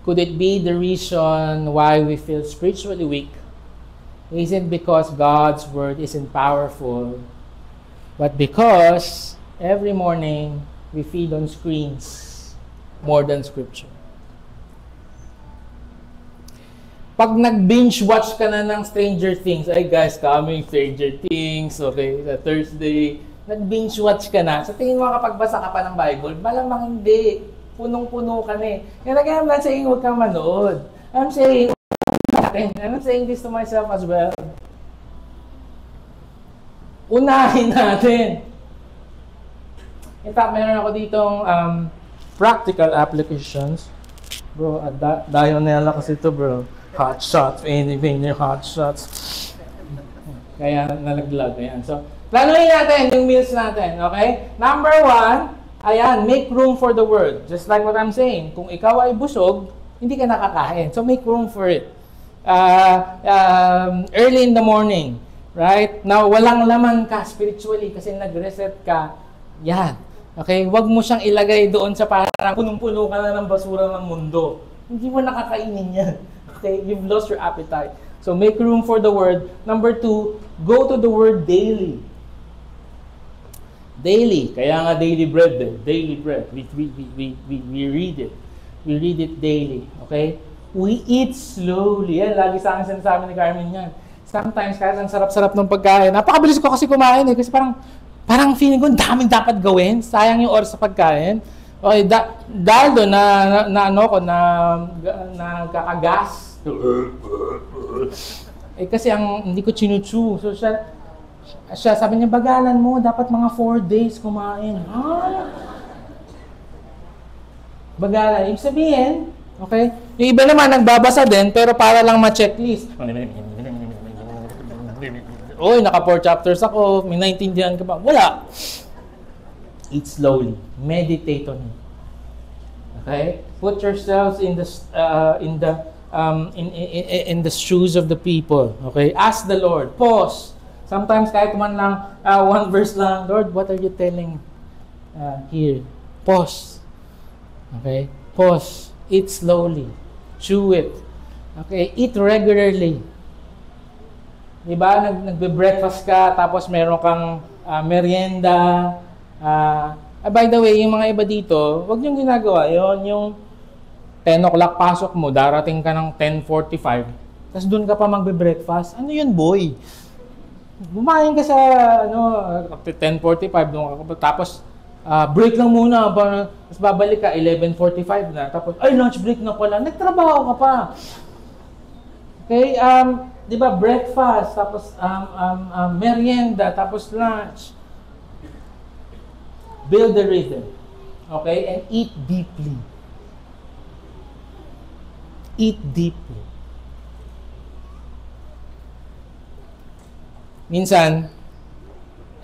Speaker 1: Could it be the reason why we feel spiritually weak? Is it because God's word isn't powerful, but because every morning we feed on screens more than Scripture? Pag nag-binge watch ka na ng Stranger Things, ay guys, coming Stranger Things, okay, sa Thursday, nag-binge watch ka na, sa tingin mo kapag basa ka pa ng Bible, malamang hindi, punong-puno ka na eh. Kaya I'm not saying huwag kang manood. I'm saying this to myself as well. Unahin natin. In fact, meron ako ditong practical applications. Bro, dahil nila kasi ito bro. Hot shots, anything yung hot shots. Kaya nalaglag. Ayan. So, planuhin natin yung meals natin. Okay? Number 1, ayan, make room for the word. Just like what I'm saying. Kung ikaw ay busog, hindi ka nakakain. So, make room for it. Early in the morning. Right? Now, walang laman ka spiritually kasi nag-reset ka. Yan. Okay? Huwag mo siyang ilagay doon sa parang punong-puno ka na ng basura ng mundo. Hindi mo nakakainin yan. Okay? You've lost your appetite. So, make room for the word. Number 2, go to the word daily. Daily. Kaya nga daily bread din. Daily bread. We read it. We read it daily. Okay? We eat slowly. Yan, lagi sa akin sinasabi ni Carmen yan. Sometimes, kahit ang sarap-sarap ng pagkain, napakabilis ko kasi kumain eh. Kasi parang feeling ko, daming dapat gawin. Sayang yung oras sa pagkain. Okay, dahil doon na kakagas. Kasi hindi ko chinuchu. So siya sabi niya, bagalan mo, dapat mga 4 days kumain. Bagalan. Ibig sabihin, okay? Yung iba naman nagbabasa din, pero para lang ma-checklist. oy, naka 4 chapters ako, may naintindihan ka ba? Wala. Eat slowly. Meditate on it. Okay? Put yourselves in the shoes of the people. Okay? Ask the Lord. Pause. Sometimes kahit man lang, one verse lang, Lord, what are you telling here? Pause. Okay? Pause. Eat slowly. Chew it. Okay? Eat regularly. Diba? Nagbe-breakfast ka, tapos meron kang merienda. By the way, yung mga iba dito, wag niyong ginagawa yon, yung 10 o'clock pasok mo, darating ka ng 10:45, tapos doon ka pa magbe-breakfast. Ano yun, boy? Bumayin ka sa 10:45, doon ka, tapos break lang muna, tapos babalik ka 11:45 na, tapos ay, lunch break na pala, nagtrabaho ka pa. Okay, di ba, breakfast, tapos merienda, tapos lunch. Build the rhythm. Okay, and eat deeply. Eat deeply. Minsan,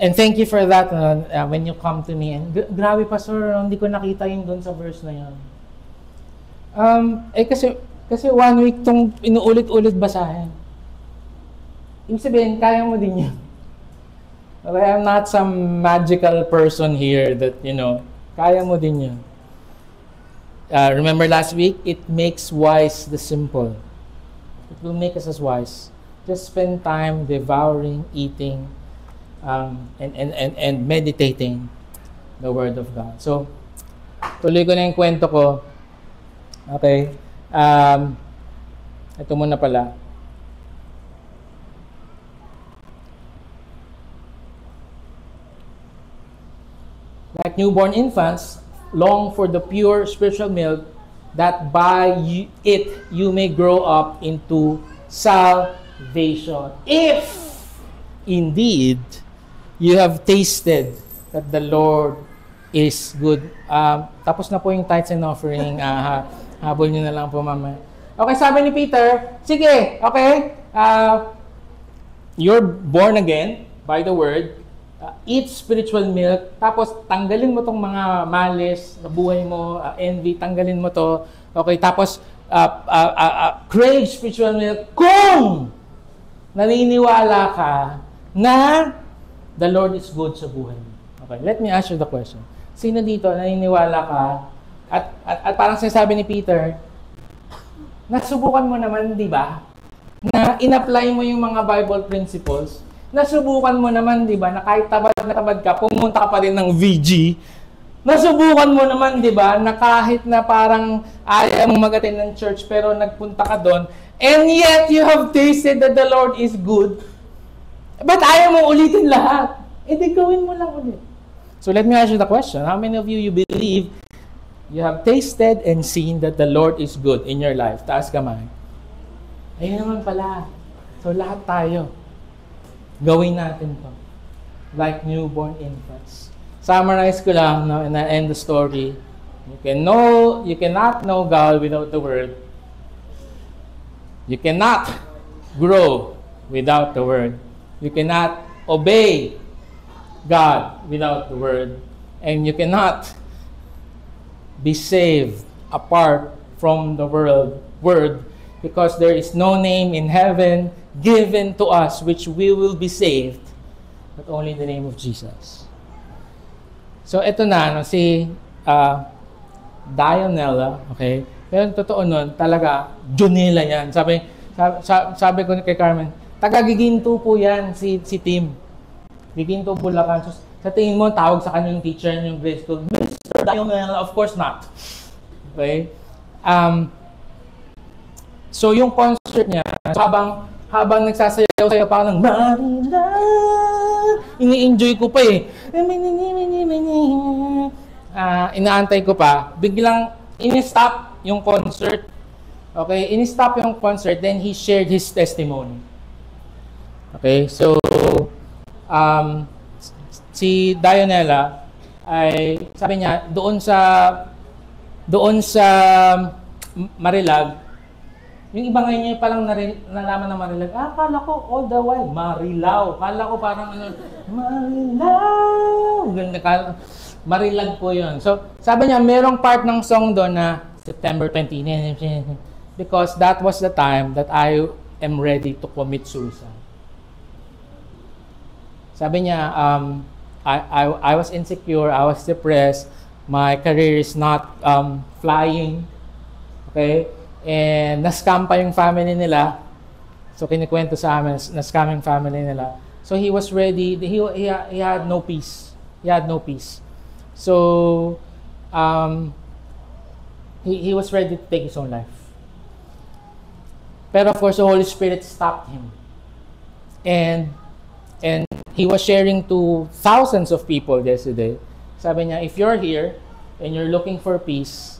Speaker 1: and thank you for that when you come to me, and grabe pastor, hindi ko nakita yung doon sa verse na yan. Kasi 1 week tong inuulit-ulit basahin. Ibig sabihin, kaya mo din yun. Okay, I'm not some magical person here that, kaya mo din yun. Remember last week, it makes wise the simple. It will make us as wise. Just spend time devouring, eating, and meditating the Word of God. So, tuloy ko na yung kwento ko. Okay. Ito muna pala. Like newborn infants, long for the pure spiritual milk, that by it you may grow up into salvation. If indeed you have tasted that the Lord is good. Tapos na po yung tithes and offering. Habol nyo na lang po, mama. Okay, sabi ni Peter, sige, okay, you're born again by the Word. Eat spiritual milk, tapos tanggalin mo tong mga malice sa buhay mo, envy, tanggalin mo to. Okay, tapos crave spiritual milk kung naniniwala ka na the Lord is good sa buhay mo. Okay, let me ask you the question. Sino dito naniniwala ka at parang sinasabi ni Peter, nasubukan mo naman, di ba? Na in-apply mo yung mga Bible principles. Nasubukan mo naman, di ba, na kahit tabad na tabad ka, pumunta ka pa rin ng VG. Nasubukan mo naman, di ba, na kahit na parang ayaw mong mag-attend ng church, pero nagpunta ka doon, and yet you have tasted that the Lord is good. But ayaw mo ulitin lahat. Eh, di gawin mo lang ulit. So let me ask you the question. How many of you believe you have tasted and seen that the Lord is good in your life? Taas kamay. Ayun naman pala. So lahat tayo. Gawin natin to. Like newborn infants. Summarize ko lang, no, and I end the story. You cannot know God without the Word. You cannot grow without the Word. You cannot obey God without the Word. And you cannot be saved apart from the Word, because there is no name in heaven given to us which we will be saved, but only in the name of Jesus. So ito na, si Dionella, okay? Pero totoo nun, talaga, Junela yan. Sabi ko kay Carmen, taga-Giginto po yan, si Tim. Giginto, Bulacan. So, sa tingin mo, tawag sa kanyang teacher yung grade school, Mr. Dionella, of course not. Okay? So yung concert niya, habang nagsasayaw-sayaw pa ng Manila, ini-enjoy ko pa eh. Inaantay ko pa. Biglang in-stop yung concert. Okay? In-stop yung concert, then he shared his testimony. Okay? So, si Dionella ay sabi niya doon sa Marilag, Yung iba ngayon niya palang nalaman na Marilag. Kala ko all the while, Marilao. Kala ko parang Marilao. Marilag po yun. So, sabi niya, merong part ng song doon na September 20. Because that was the time that I am ready to commit suicide. Sabi niya, I was insecure, I was depressed, my career is not flying, okay? And na-scam pa yung family nila. So kinikwento sa amin, na-scam yung family nila. So he was ready, he had no peace. He had no peace. So he was ready to take his own life. Pero of course, the Holy Spirit stopped him. And he was sharing to thousands of people yesterday. Sabi niya, if you're here and you're looking for peace,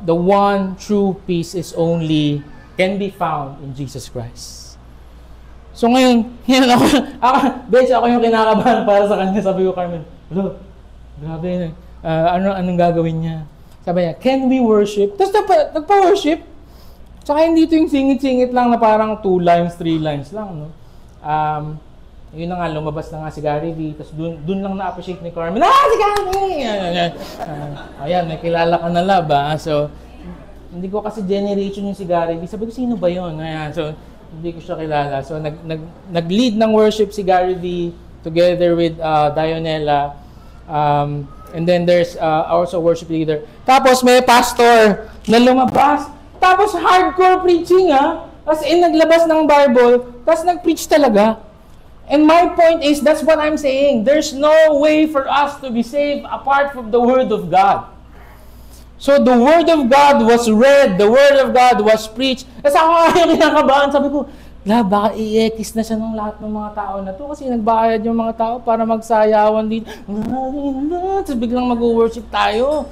Speaker 1: the one true peace can be found in Jesus Christ. So ngayon, ako yung kinakabahan para sa kanya. Sabi ko, Carmen, grabe, anong gagawin niya? Sabi niya, can we worship? Tapos nagpa-worship. Tsaka hindi ito yung singit-singit lang na parang 2 lines, 3 lines lang, no? Yun na nga, lumabas na nga si Gary V. Tapos dun lang na-appreciate ni Carmen. Si Gary! Ayan, may kilala ka na lab, ha? So, hindi ko kasi generation yung si Gary V. Sabi ko, sino ba yun? Ayan, so, hindi ko siya kilala. So, nag-lead ng worship si Gary V together with Dionella. And then there's also worship leader. Tapos may pastor na lumabas. Tapos hardcore preaching, ha? As in, naglabas ng Bible. Tapos nag-preach talaga. And my point is, that's what I'm saying. There's no way for us to be saved apart from the Word of God. So the Word of God was read, the Word of God was preached. Kasi ako nga yung kinakabahan, sabi ko, baka i-ekis na siya ng lahat ng mga tao na to kasi nagbayad yung mga tao para magsayawan dito. Tapos biglang mag-worship tayo.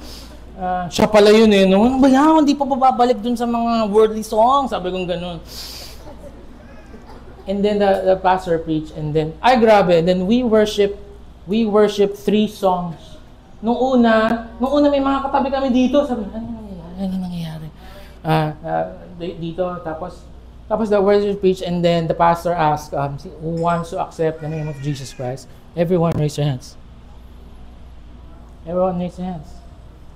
Speaker 1: Siya pala yun eh. Ano ba yan? Hindi pa babalik dun sa mga worldly songs. Sabi kong ganun. And then the pastor preached, and then, grabe, and then we worship 3 songs. Nung una may mga katabi kami dito, sabi, ano nangyayari? Dito, tapos the worship preached, and then the pastor asked, who wants to accept the name of Jesus Christ? Everyone raise your hands. Everyone raise your hands.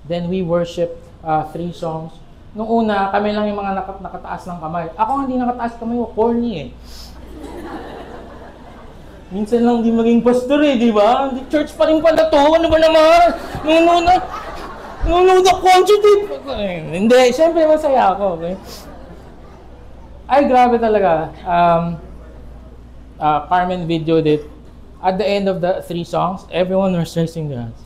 Speaker 1: Then we worship 3 songs. Nung una, kami lang yung mga nakataas ng kamay. Ako hindi nakataas kamay, corny eh. Minsan lang di maging pastor eh, di ba? Church pa rin pala to, ano ba naman? Nung na-concentrate. Hindi, syempre masaya ako, okay? Grabe talaga. Carmen videoed it. At the end of the 3 songs, everyone was raising their hands.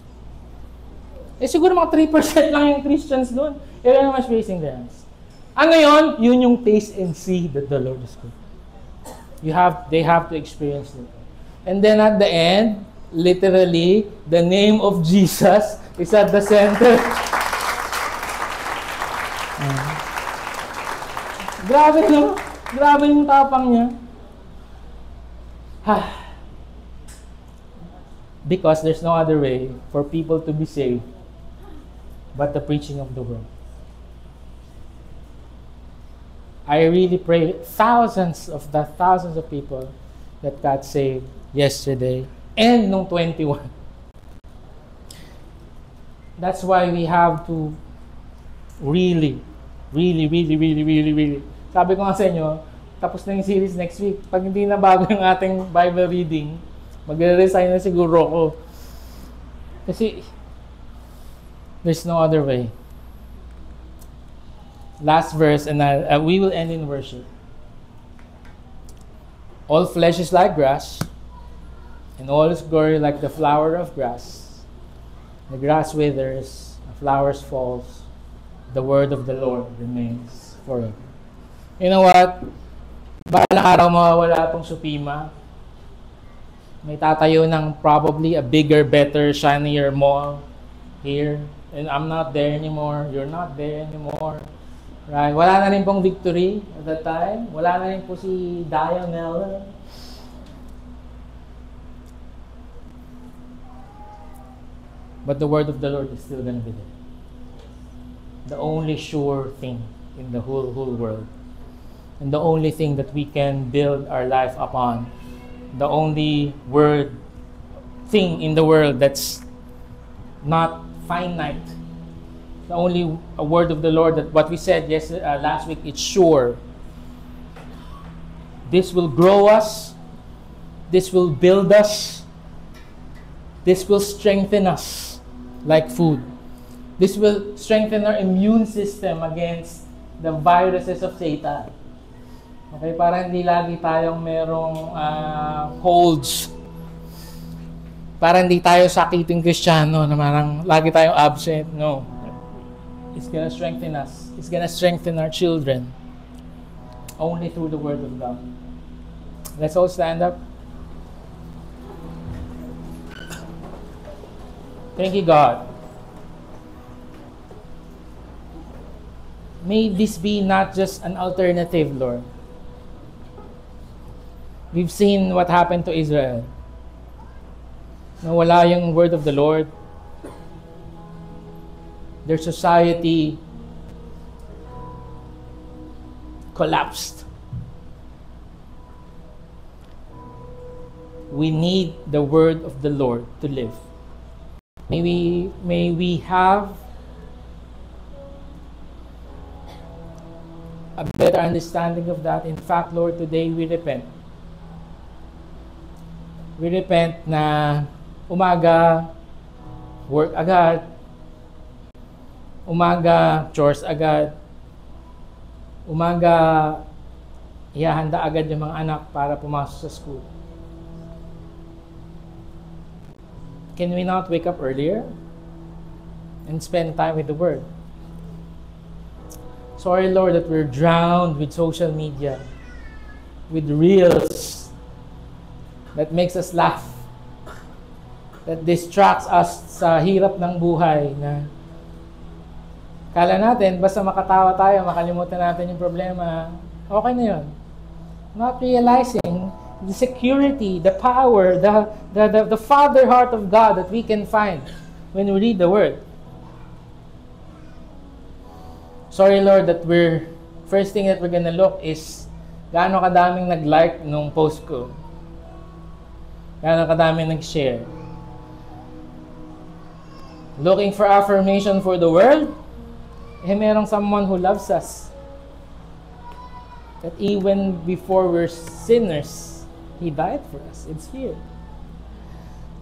Speaker 1: Siguro mga 3% lang yung Christians doon. Everyone was raising their hands. Ngayon, yun yung taste and see that the Lord is good. They have to experience it. And then at the end, literally, the name of Jesus is at the center. Grabe, no? Grabe yung tapang niya. Because there's no other way for people to be saved but the preaching of the word. I really pray thousands of people that got saved yesterday and nung 21. That's why we have to really. Sabi ko nga sa inyo, tapos na yung series next week. Pag hindi na bago yung ating Bible reading, magre-resign na siguro ako. Kasi there's no other way. Last verse, and we will end in worship. All flesh is like grass, and all its glory like the flower of grass. The grass withers, the flowers falls, the word of the Lord remains forever. You know what? Balang araw mawawala itong Supima. May tatayo ng probably a bigger, better, shinier mall here. And I'm not there anymore. You're not there anymore. Right? Wala na rin pong Victory at that time. Wala na rin po si Dionella. But the word of the Lord is still going to be there. The only sure thing in the whole world and the only thing that we can build our life upon, the only thing in the world that's not finite, the only word of the Lord that what we said last week, it's sure. This will grow us, this will build us, this will strengthen us like food. This will strengthen our immune system against the viruses of Satan. Okay, para hindi lagi tayong merong colds. Para hindi tayo sakiting Kristiyano na parang lagi tayong absent. No. It's gonna strengthen us. It's gonna strengthen our children. Only through the Word of God. Let's all stand up. Thank you, God. May this be not just an alternative, Lord. We've seen what happened to Israel. Nawala yung word of the Lord. Their society collapsed. We need the word of the Lord to live. May we have a better understanding of that. In fact, Lord, today we repent. We repent na umaga, work agad. Umaga, chores agad. Umaga, ihahanda agad yung mga anak para pumasok sa school. Can we not wake up earlier and spend time with the Word? Sorry, Lord, that we're drowned with social media, with reels that makes us laugh, that distracts us sa hirap ng buhay na kala natin, basta makatawa tayo, makalimutan natin yung problema, okay na yun. Not realizing the security, the power, the Father heart of God that we can find when we read the Word. Sorry, Lord, that first thing that we're gonna look is gaano kadaming nag-like nung post ko. Gaano kadaming nag-share. Looking for affirmation for the world, merong someone who loves us. That even before we're sinners, He died for us. It's here.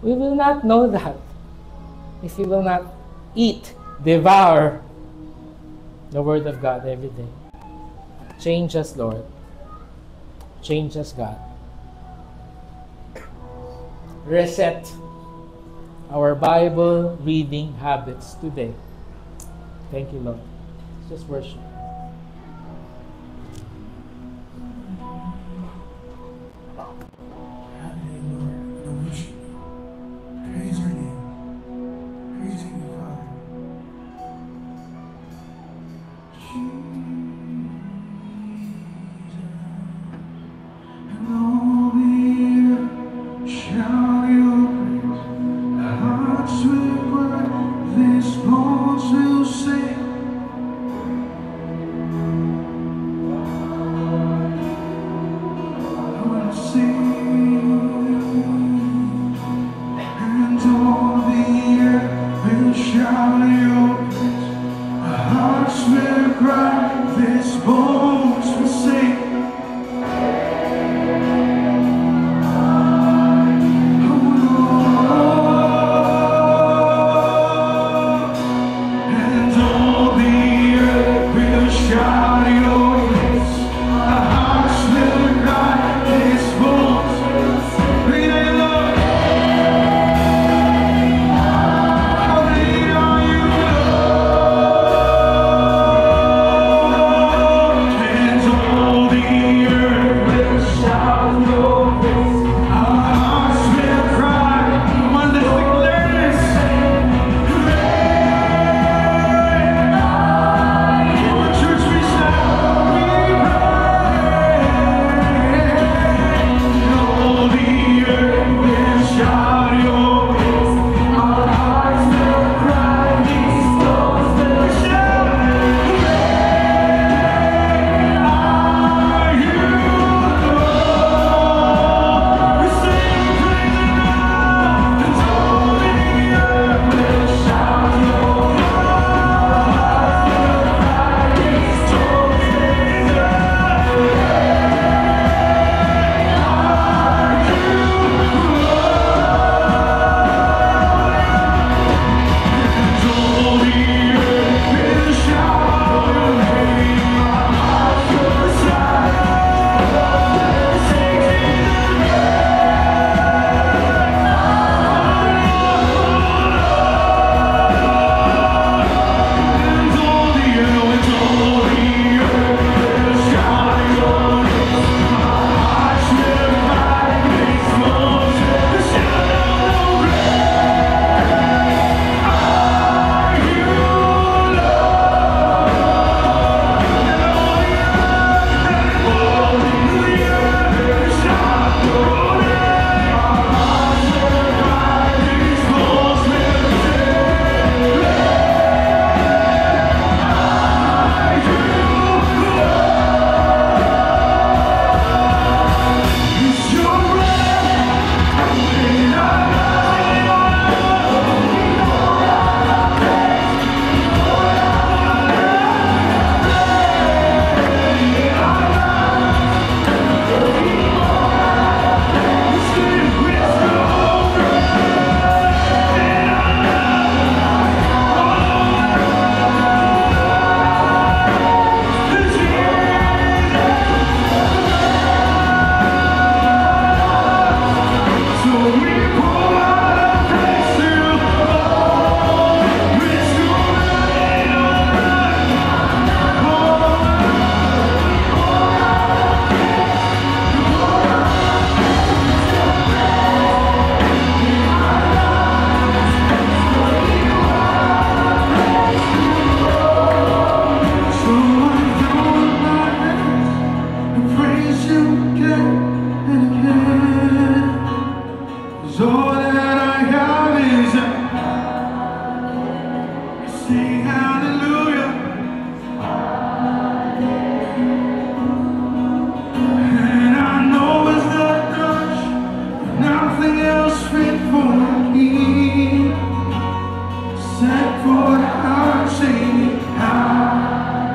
Speaker 1: We will not know that if we will not eat, devour the Word of God every day. Change us, Lord. Change us, God. Reset our Bible reading habits today. Thank you, Lord. Let's just worship.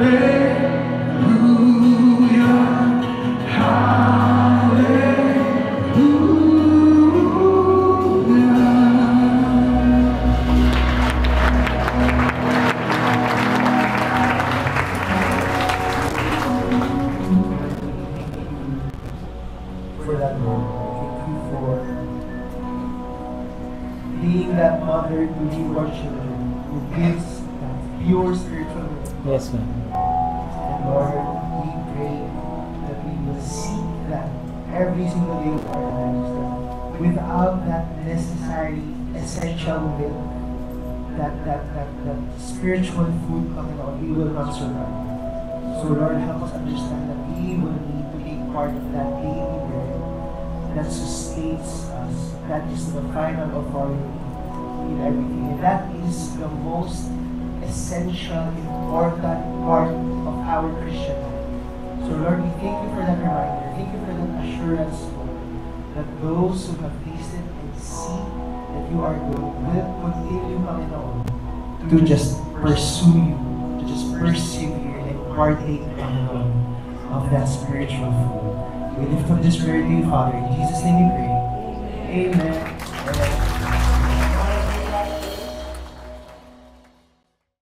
Speaker 2: For that Lord, thank you for being that mother to your children who gives that pure spiritual milk.
Speaker 1: Yes, ma'am.
Speaker 2: And Lord, we pray that we will seek that every single day of our lives, that without that necessary, essential milk, that spiritual food, Panginoon, we will not survive. So Lord, help us understand that we will need to take part of that daily bread that sustains us. That is the final authority in everything. And that is the most essential, important part of our Christian life. So Lord, we thank you for that reminder. Thank you for that assurance, Lord, that those who have tasted and see that you are good will continue, Panginoon, to just pursue you, to just persevere and partake, Panginoon, of that spiritual food. We lift up this prayer to you, Father. In Jesus' name we pray. Amen. Amen.